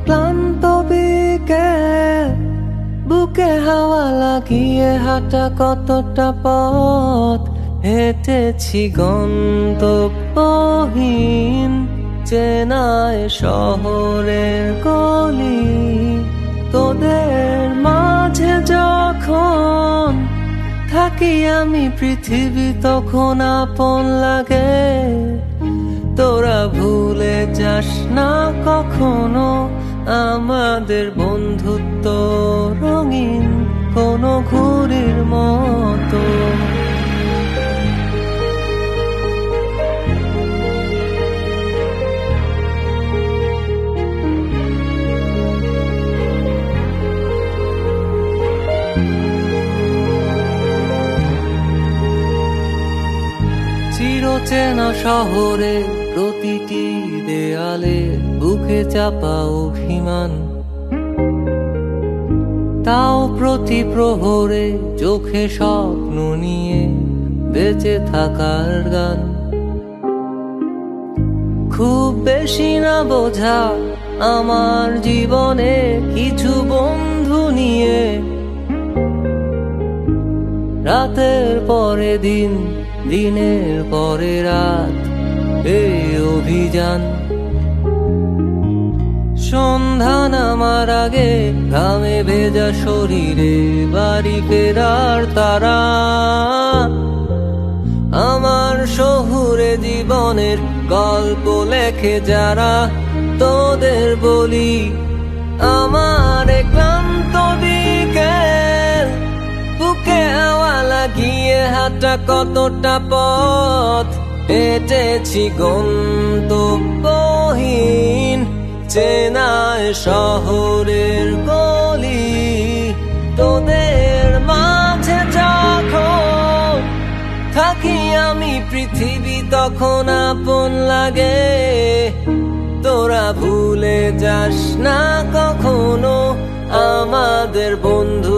ক্লান্ত বিকেল, বুকে হাওয়া লাগিয়ে হাঁটা কতটা পথ হেঁটেছি গন্তব্যহীন চেনায় শহরের গলি। তোদের মাঝে যখন থাকি আমি পৃথিবী তখন আপন লাগে। তোরা ভুলে যাস না কখনো আমাদের বন্ধুত্ব রঙিন কোনো ঘুড়ির মতো। চিরচেনা শহরে প্রতিটি দেয়ালে বুকে চাপা অভিমান, তাও প্রতি প্রহরে চোখে স্বপ্ন নিয়ে বেঁচে থাকার গান। খুব বেশি না বোঝা আমার জীবনে কিছু বন্ধু নিয়ে, রাতের পরে দিন, দিনের পরে রাত এই অভিযান। সন্ধ্যা নামার আগে ঘামে ভেজা শরীরে বাড়ি ফেরার তারা। আমার শহুরে জীবনের গল্প লেখে যারা, তোদের বলি আমার ক্লান্ত বিকেল, বুকে হাওয়া লাগিয়ে হাঁটা কতটা পথ হেঁটেছি গন্তব্যহীন চেনায় শহরের গলি। তোদের মাঝে যখন থাকি আমি পৃথিবী তখন আপন লাগে। তোরা ভুলে যাস না কখনো আমাদের বন্ধু